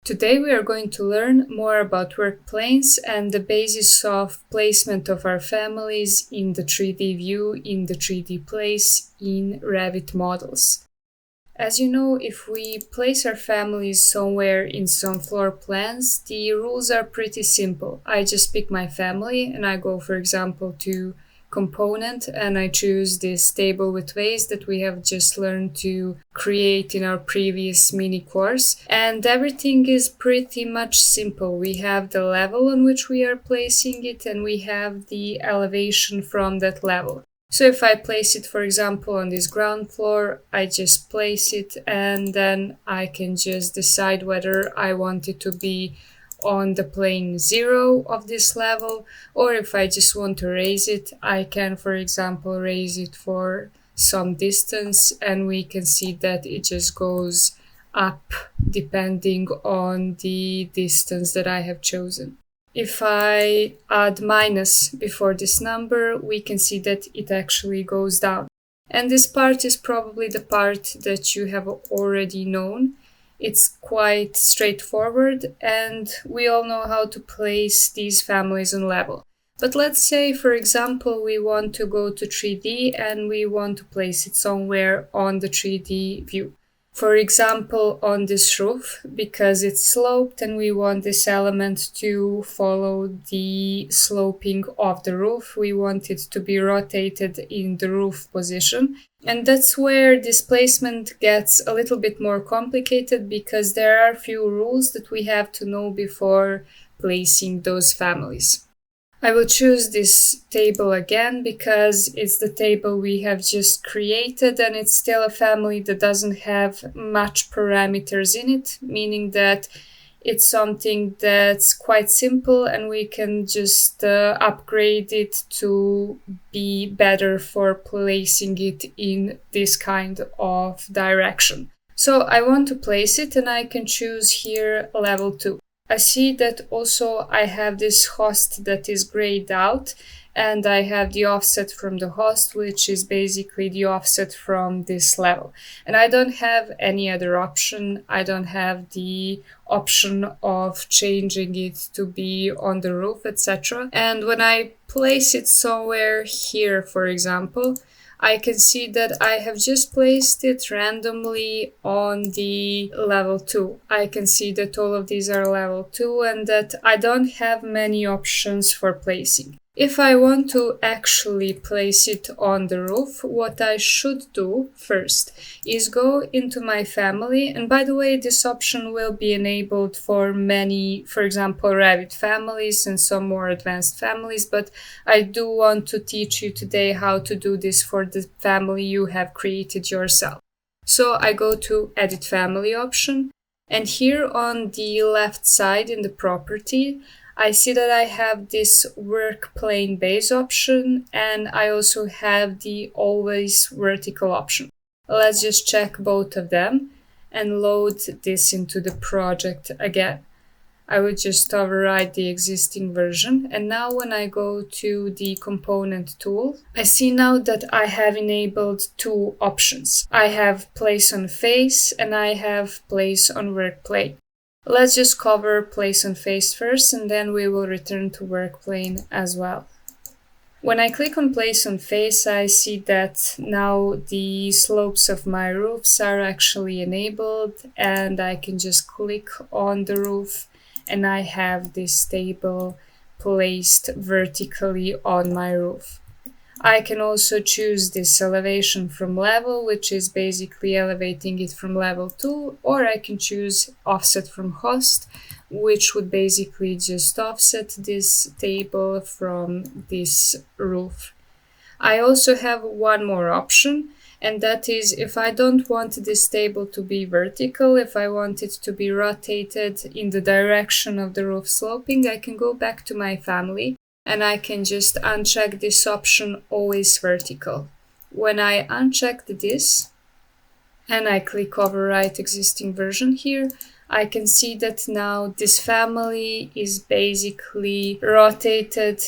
Today we are going to learn more about work planes and the basis of placement of our families in the 3D view, in the 3D place, in Revit models. As you know, if we place our families somewhere in some floor plans, the rules are pretty simple. I just pick my family and I go, for example, to component and I choose this table with ways that we have just learned to create in our previous mini course. And everything is pretty much simple. We have the level on which we are placing it and we have the elevation from that level. So if I place it, for example, on this ground floor, I just place it and then I can just decide whether I want it to be on the plane 0 of this level, or if I just want to raise it, I can, for example, raise it for some distance and we can see that it just goes up depending on the distance that I have chosen. If I add minus before this number, we can see that it actually goes down. And this part is probably the part that you have already known. It's quite straightforward and we all know how to place these families on level. But let's say, for example, we want to go to 3D and we want to place it somewhere on the 3D view. For example, on this roof, because it's sloped and we want this element to follow the sloping of the roof, we want it to be rotated in the roof position. And that's where this placement gets a little bit more complicated because there are a few rules that we have to know before placing those families. I will choose this table again because it's the table we have just created and it's still a family that doesn't have much parameters in it, meaning that it's something that's quite simple and we can just upgrade it to be better for placing it in this kind of direction. So I want to place it and I can choose here level 2. I see that also I have this host that is grayed out and I have the offset from the host, which is basically the offset from this level. And I don't have any other option. I don't have the option of changing it to be on the roof, etc. And when I place it somewhere here, for example, I can see that I have just placed it randomly on the level 2. I can see that all of these are level 2 and that I don't have many options for placing. If I want to actually place it on the roof, what I should do first is go into my family. And by the way, this option will be enabled for many, for example, Revit families and some more advanced families. But I do want to teach you today how to do this for the family you have created yourself. So I go to Edit Family option. And here on the left side in the property, I see that I have this work plane base option and I also have the always vertical option. Let's just check both of them and load this into the project again. I would just override the existing version. And now when I go to the component tool, I see now that I have enabled two options. I have place on face and I have place on work plane. Let's just cover place on face first and then we will return to work plane as well. When I click on place on face, I see that now the slopes of my roofs are actually enabled and I can just click on the roof and I have this table placed vertically on my roof. I can also choose this elevation from level, which is basically elevating it from level 2, or I can choose offset from host, which would basically just offset this table from this roof. I also have one more option, and that is if I don't want this table to be vertical, if I want it to be rotated in the direction of the roof sloping, I can go back to my family and I can just uncheck this option always vertical. When I unchecked this and I click overwrite existing version here, I can see that now this family is basically rotated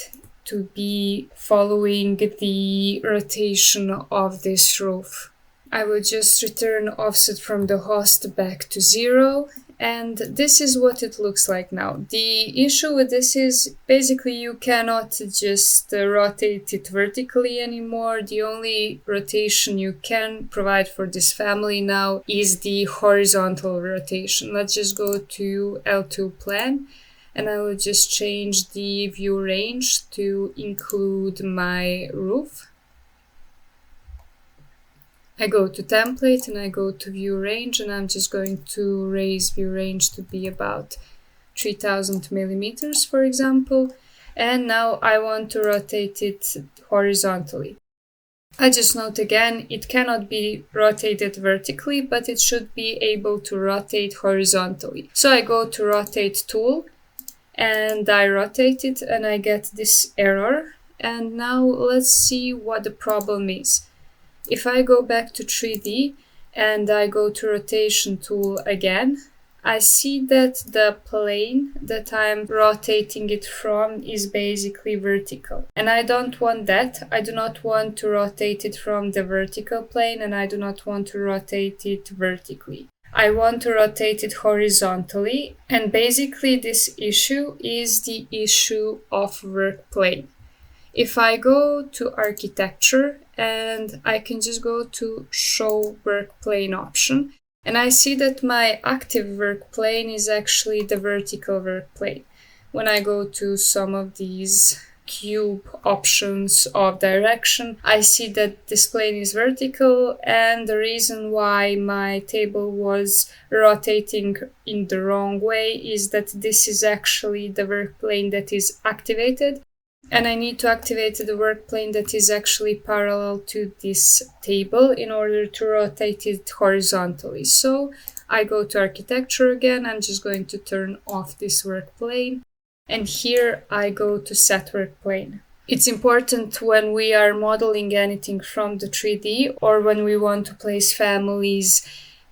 to be following the rotation of this roof. I will just return offset from the host back to 0 And this is what it looks like now. The issue with this is basically you cannot just rotate it vertically anymore. The only rotation you can provide for this family now is the horizontal rotation. Let's just go to L2 plan, and I will just change the view range to include my roof. I go to template and I go to view range, and I'm just going to raise view range to be about 3000 millimeters, for example. And now I want to rotate it horizontally. I just note again, it cannot be rotated vertically, but it should be able to rotate horizontally. So I go to rotate tool and I rotate it and I get this error. And now let's see what the problem is. If I go back to 3D and I go to rotation tool again, I see that the plane that I'm rotating it from is basically vertical. And I don't want that. I do not want to rotate it from the vertical plane, and I do not want to rotate it vertically. I want to rotate it horizontally, and basically this issue is the issue of work plane. If I go to architecture and I can just go to show work plane option, and I see that my active work plane is actually the vertical work plane. When I go to some of these cube options of direction, I see that this plane is vertical, and the reason why my table was rotating in the wrong way is that this is actually the work plane that is activated. And I need to activate the work plane that is actually parallel to this table in order to rotate it horizontally. So I go to architecture again. I'm just going to turn off this work plane. And here I go to set work plane. It's important when we are modeling anything from the 3D or when we want to place families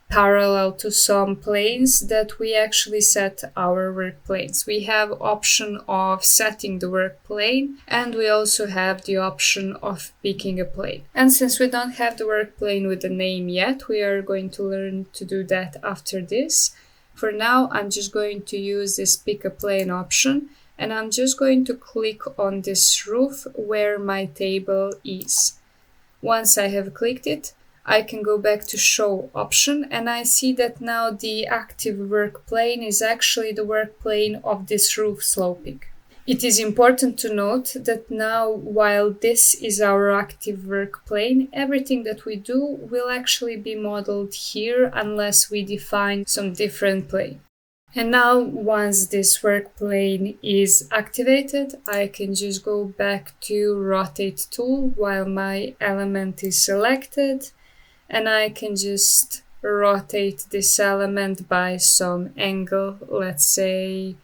parallel to some planes that we actually set our work planes. We have option of setting the work plane, and we also have the option of picking a plane. And since we don't have the work plane with a name yet, we are going to learn to do that after this. For now, I'm just going to use this pick a plane option, and I'm just going to click on this roof where my table is. Once I have clicked it, I can go back to show option, and I see that now the active work plane is actually the work plane of this roof sloping. It is important to note that now, while this is our active work plane, everything that we do will actually be modeled here unless we define some different plane. And now, once this work plane is activated, I can just go back to rotate tool while my element is selected, and I can just rotate this element by some angle, let's say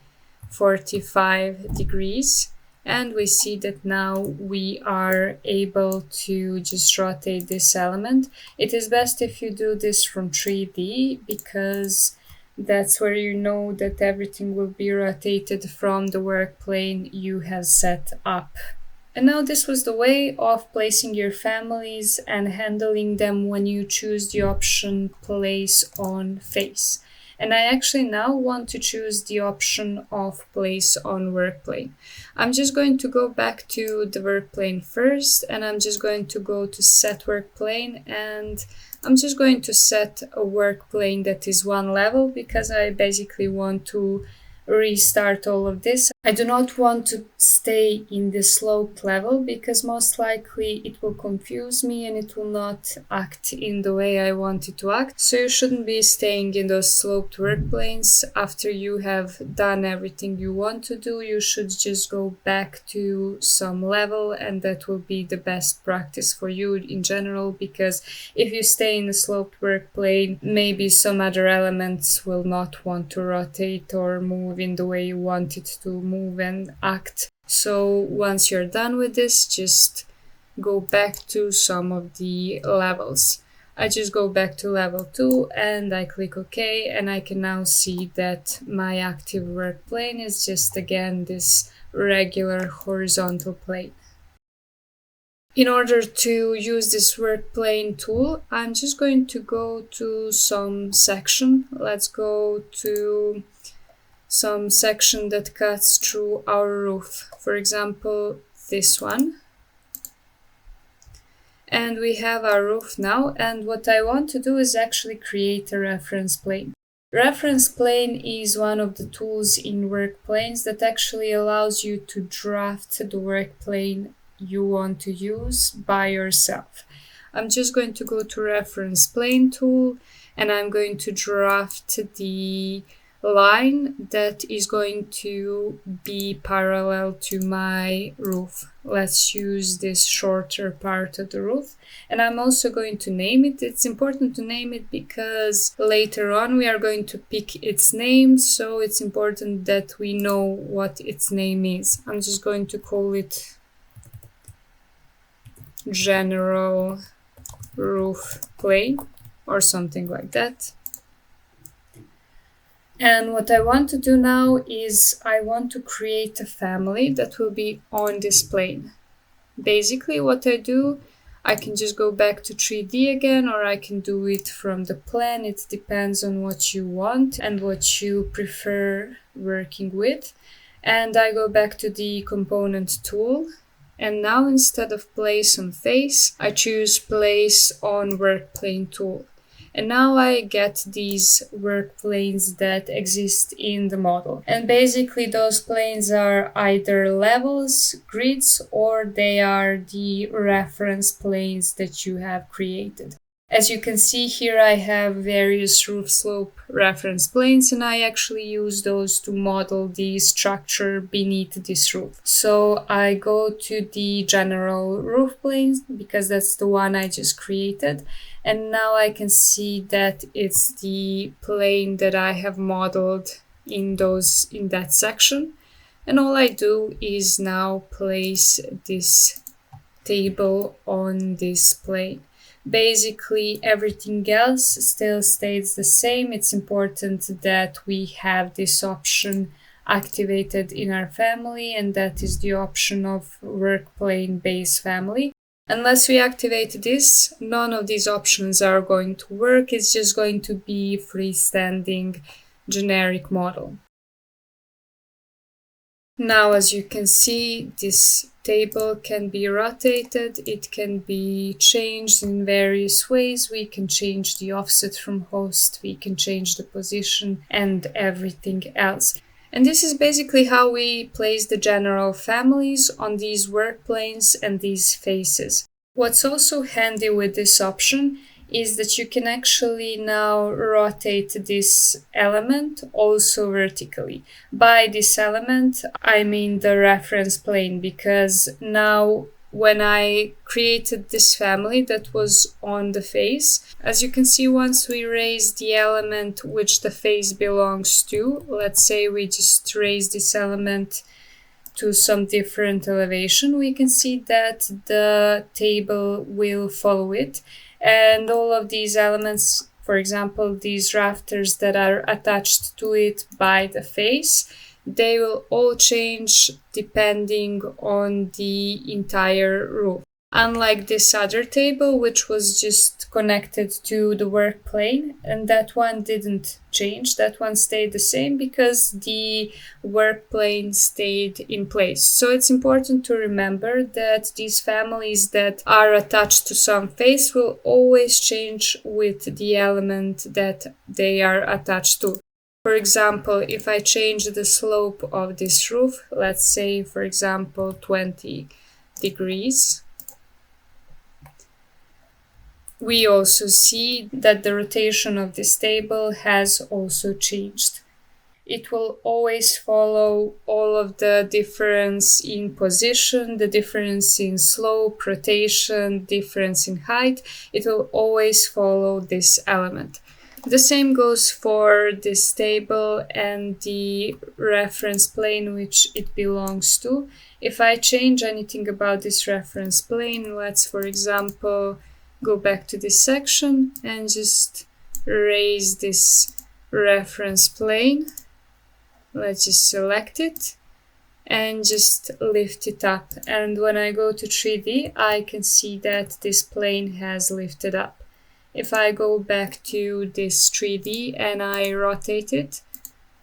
45 degrees. And we see that now we are able to just rotate this element. It is best if you do this from 3D because that's where you know that everything will be rotated from the work plane you have set up. And now this was the way of placing your families and handling them when you choose the option place on face. And I actually now want to choose the option of place on work plane. I'm just going to go back to the work plane first, and I'm just going to go to set work plane, and I'm just going to set a work plane that is one level because I basically want to restart all of this. I do not want to stay in the sloped level because most likely it will confuse me and it will not act in the way I want it to act. So you shouldn't be staying in those sloped work planes. After you have done everything you want to do, you should just go back to some level, and that will be the best practice for you in general, because if you stay in a sloped work plane, maybe some other elements will not want to rotate or move in the way you want it to move and act. So once you're done with this, just go back to some of the levels. I just go back to level 2 and I click OK, and I can now see that my active work plane is just again this regular horizontal plane. In order to use this workplane tool, I'm just going to go to some section. Let's go to some section that cuts through our roof. For example, this one. And we have our roof now. And what I want to do is actually create a reference plane. Reference plane is one of the tools in workplanes that actually allows you to draft the workplane you want to use by yourself. I'm just going to go to reference plane tool and I'm going to draft the line that is going to be parallel to my roof. Let's use this shorter part of the roof. And I'm also going to name it. It's important to name it because later on we are going to pick its name, so it's important that we know what its name is. I'm just going to call it general roof plane or something like that. And what I want to do now is I want to create a family that will be on this plane. Basically what I do, I can just go back to 3D again, or I can do it from the plan. It depends on what you want and what you prefer working with. And I go back to the component tool. And now instead of place on face, I choose place on workplane tool. And now I get these work planes that exist in the model. And basically those planes are either levels, grids, or they are the reference planes that you have created. As you can see here, I have various roof slope reference planes, and I actually use those to model the structure beneath this roof. So I go to the general roof planes because that's the one I just created. And now I can see that it's the plane that I have modeled in that section. And all I do is now place this table on this plane. Basically, everything else still stays the same. It's important that we have this option activated in our family, and that is the option of workplane base family. Unless we activate this, none of these options are going to work. It's just going to be freestanding generic model. Now, as you can see, this table can be rotated. It can be changed in various ways. We can change the offset from host. We can change the position and everything else. And this is basically how we place the general families on these work planes and these faces. What's also handy with this option is that you can actually now rotate this element also vertically. By this element, I mean the reference plane, because now when I created this family that was on the face, as you can see, once we raise the element which the face belongs to, let's say we just raise this element to some different elevation, we can see that the table will follow it. And all of these elements, for example, these rafters that are attached to it by the face, they will all change depending on the entire roof. Unlike this other table, which was just connected to the work plane, and that one didn't change. That one stayed the same because the work plane stayed in place. So it's important to remember that these families that are attached to some face will always change with the element that they are attached to. For example, if I change the slope of this roof, let's say, for example, 20 degrees, we also see that the rotation of this table has also changed. It will always follow all of the difference in position, the difference in slope, rotation, difference in height. It will always follow this element. The same goes for this table and the reference plane which it belongs to. If I change anything about this reference plane, let's, for example, go back to this section and just raise this reference plane. Let's just select it. and just lift it up. And when I go to 3D, I can see that this plane has lifted up. If I go back to this 3D and I rotate it,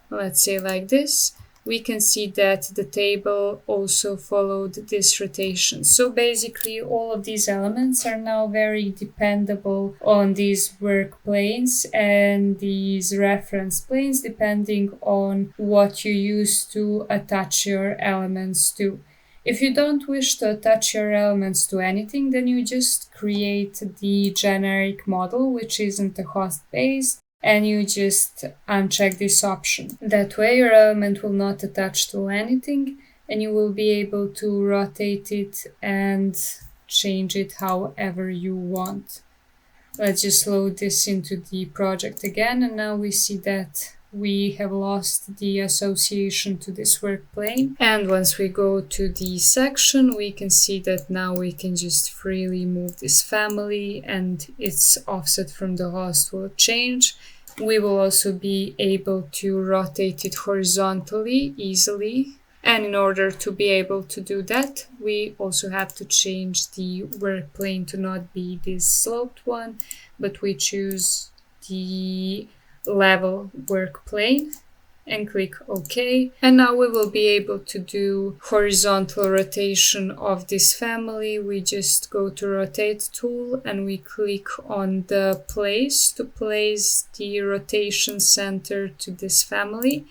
let's say like this, we can see that the table also followed this rotation. So basically all of these elements are now very dependable on these work planes and these reference planes, depending on what you use to attach your elements to. If you don't wish to attach your elements to anything, then you just create the generic model, which isn't a host-based, and you just uncheck this option. That way your element will not attach to anything and you will be able to rotate it and change it however you want. Let's just load this into the project again, and now we see that we have lost the association to this work plane. And once we go to the section, we can see that now we can just freely move this family and its offset from the host will change. We will also be able to rotate it horizontally easily. And in order to be able to do that, we also have to change the work plane to not be this sloped one, but we choose the level work plane and click OK. And now we will be able to do horizontal rotation of this family. We just go to rotate tool and we click on the place to place the rotation center to this family.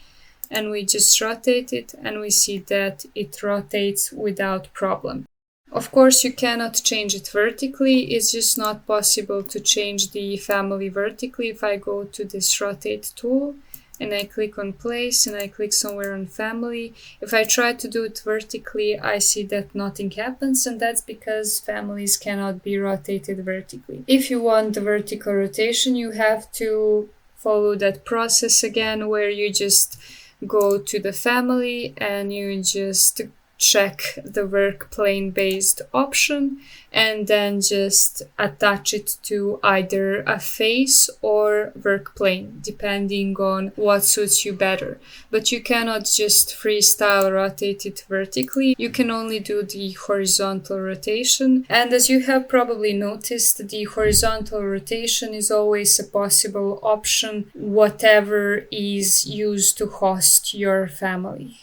And we just rotate it and we see that it rotates without problem. Of course, you cannot change it vertically. It's just not possible to change the family vertically. If I go to this rotate tool and I click on place and I click somewhere on family, if I try to do it vertically, I see that nothing happens, and that's because families cannot be rotated vertically. If you want the vertical rotation, you have to follow that process again, where you just go to the family and you just check the work plane based option and then just attach it to either a face or work plane, depending on what suits you better. But you cannot just freestyle rotate it vertically. You can only do the horizontal rotation. And as you have probably noticed, the horizontal rotation is always a possible option, whatever is used to host your family.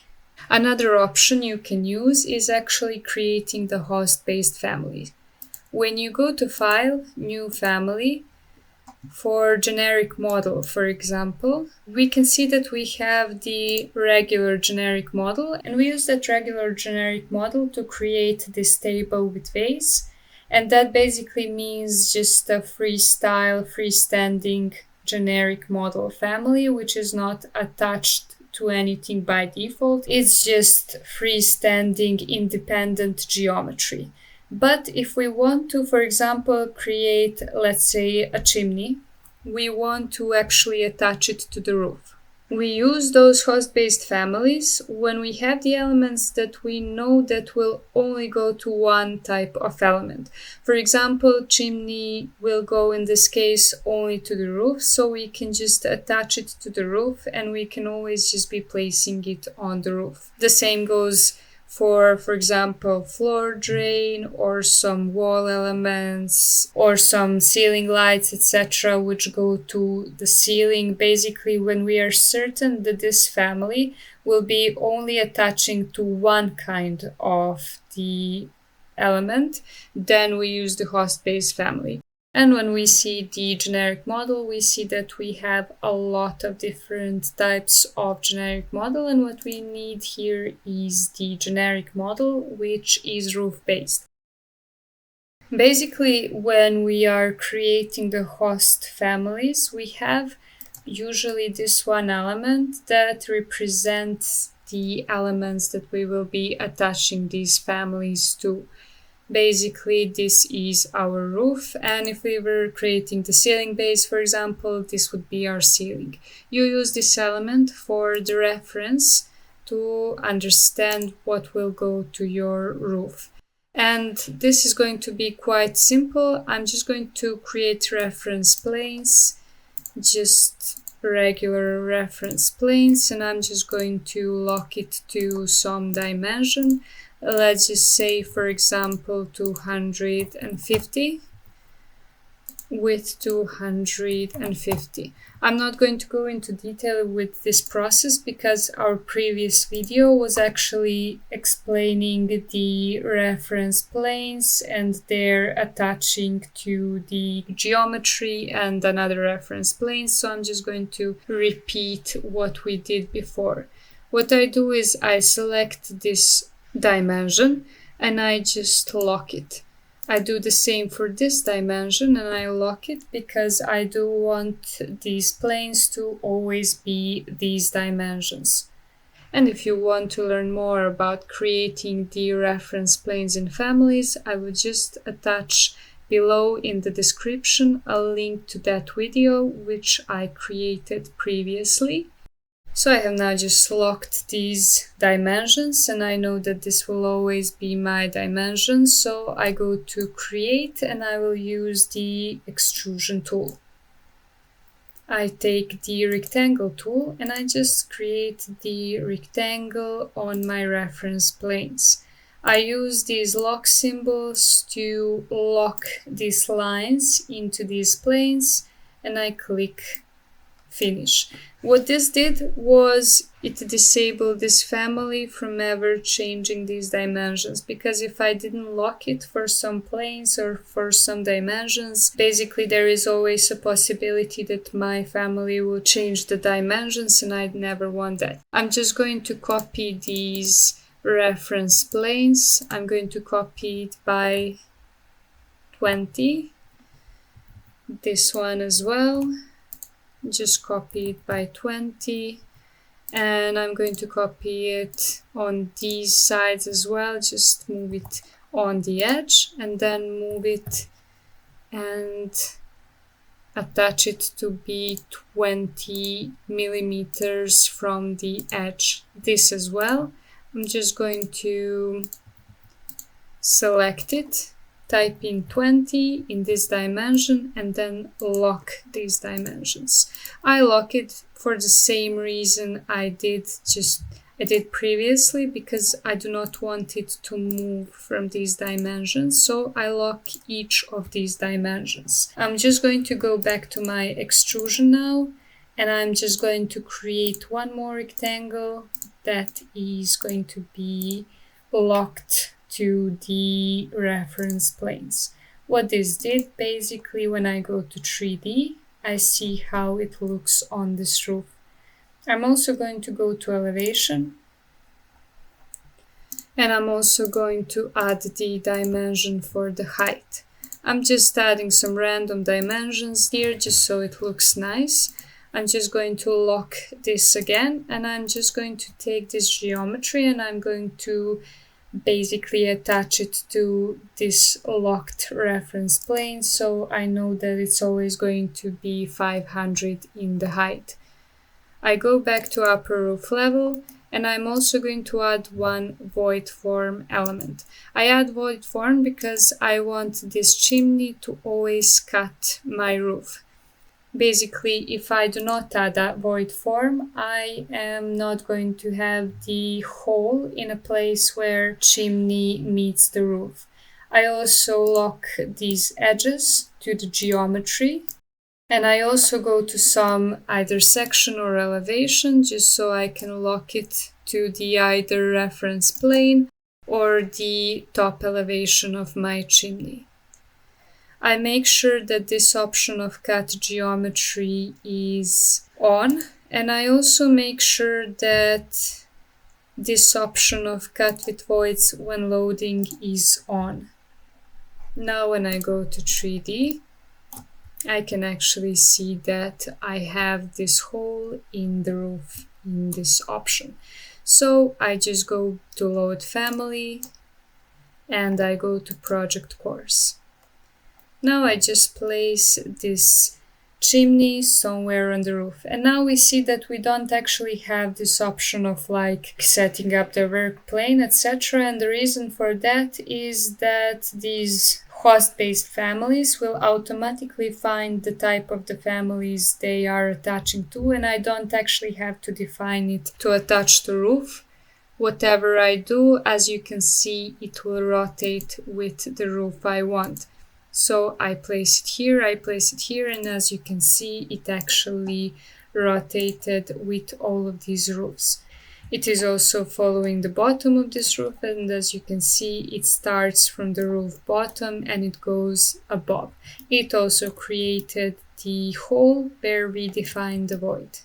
Another option you can use is actually creating the host-based family. When you go to File, New Family, for generic model, for example, we can see that we have the regular generic model, and we use that regular generic model to create this table with vase. And that basically means just a freestanding generic model family, which is not attached to anything by default. It's just freestanding independent geometry. But if we want to, for example, create, let's say, a chimney, we want to actually attach it to the roof. We use those host-based families when we have the elements that we know that will only go to one type of element. For example, chimney will go in this case only to the roof, so we can just attach it to the roof and we can always just be placing it on the roof. The same goes for example, floor drain or some wall elements or some ceiling lights, etc., which go to the ceiling. Basically, when we are certain that this family will be only attaching to one kind of the element, then we use the host-based family. And when we see the generic model, we see that we have a lot of different types of generic model, and what we need here is the generic model, which is roof-based. Basically, when we are creating the host families, we have usually this one element that represents the elements that we will be attaching these families to. Basically, this is our roof, and if we were creating the ceiling base, for example, this would be our ceiling. You use this element for the reference to understand what will go to your roof. And this is going to be quite simple. I'm just going to create reference planes, just regular reference planes, and I'm just going to lock it to some dimension. Let's just say, for example, 250 with 250. I'm not going to go into detail with this process because our previous video was actually explaining the reference planes and their attaching to the geometry and another reference plane. So I'm just going to repeat what we did before. What I do is I select this dimension and I just lock it. I do the same for this dimension and I lock it because I do want these planes to always be these dimensions. And if you want to learn more about creating the reference planes in families, I would just attach below in the description a link to that video which I created previously. So I have now just locked these dimensions and I know that this will always be my dimension. So I go to create and I will use the extrusion tool. I take the rectangle tool and I just create the rectangle on my reference planes. I use these lock symbols to lock these lines into these planes and I click finish. What this did was it disabled this family from ever changing these dimensions, because if I didn't lock it for some planes or for some dimensions, basically there is always a possibility that my family will change the dimensions and I'd never want that. I'm just going to copy these reference planes. I'm going to copy it by 20. This one as well. Just copy it by 20 and I'm going to copy it on these sides as well. Just move it on the edge and then move it and attach it to be 20 millimeters from the edge. This as well. I'm just going to select it, type in 20 in this dimension and then lock these dimensions. I lock it for the same reason I did previously, because I do not want it to move from these dimensions. So I lock each of these dimensions. I'm just going to go back to my extrusion now and I'm just going to create one more rectangle that is going to be locked to the reference planes. What this did, basically when I go to 3D, I see how it looks on this roof. I'm also going to go to elevation and I'm also going to add the dimension for the height. I'm just adding some random dimensions here just so it looks nice. I'm just going to lock this again and I'm just going to take this geometry and I'm going to basically attach it to this locked reference plane, so I know that it's always going to be 500 in the height. I go back to upper roof level and I'm also going to add one void form element. I add void form because I want this chimney to always cut my roof. Basically, if I do not add that void form, I am not going to have the hole in a place where chimney meets the roof. I also lock these edges to the geometry. And I also go to some either section or elevation just so I can lock it to the either reference plane or the top elevation of my chimney. I make sure that this option of cut geometry is on, and I also make sure that this option of cut with voids when loading is on. Now when I go to 3D, I can actually see that I have this hole in the roof in this option. So I just go to load family and I go to project course. Now I just place this chimney somewhere on the roof. And now we see that we don't actually have this option of like setting up the work plane, etc. And the reason for that is that these host-based families will automatically find the type of the families they are attaching to, and I don't actually have to define it to attach to roof. Whatever I do, as you can see, it will rotate with the roof I want. So I place it here, and as you can see, it actually rotated with all of these roofs. It is also following the bottom of this roof, and as you can see, it starts from the roof bottom and it goes above. It also created the hole where we defined the void.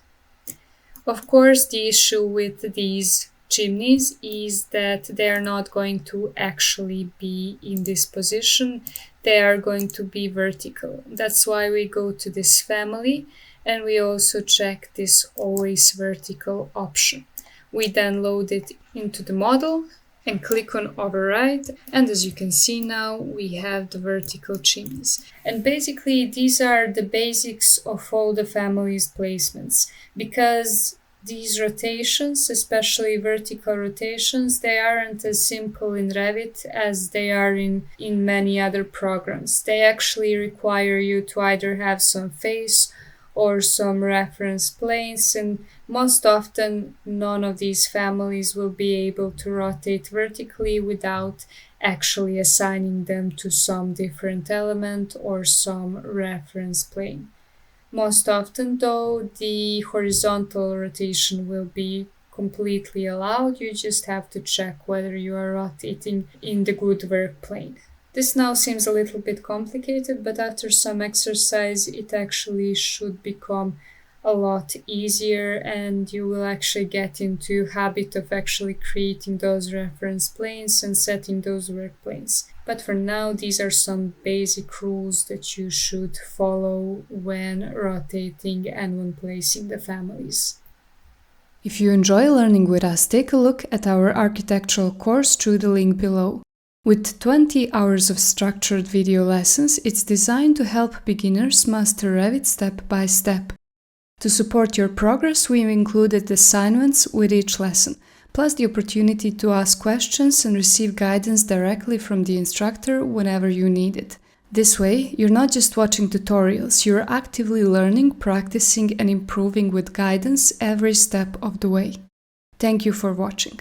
Of course, the issue with these chimneys is that they are not going to actually be in this position. They are going to be vertical. That's why we go to this family and we also check this always vertical option. We then load it into the model and click on override, and as you can see now we have the vertical chimneys. And basically these are the basics of all the family's placements, because these rotations, especially vertical rotations, they aren't as simple in Revit as they are in many other programs. They actually require you to either have some face or some reference planes, and most often none of these families will be able to rotate vertically without actually assigning them to some different element or some reference plane. Most often though, the horizontal rotation will be completely allowed. You just have to check whether you are rotating in the good work plane. This now seems a little bit complicated, but after some exercise it actually should become a lot easier, and you will actually get into habit of actually creating those reference planes and setting those work planes. But for now, these are some basic rules that you should follow when rotating and when placing the families. If you enjoy learning with us, take a look at our architectural course through the link below. With 20 hours of structured video lessons, it's designed to help beginners master Revit step by step. To support your progress, we've included assignments with each lesson, plus the opportunity to ask questions and receive guidance directly from the instructor whenever you need it. This way, you're not just watching tutorials, you're actively learning, practicing, and improving with guidance every step of the way. Thank you for watching.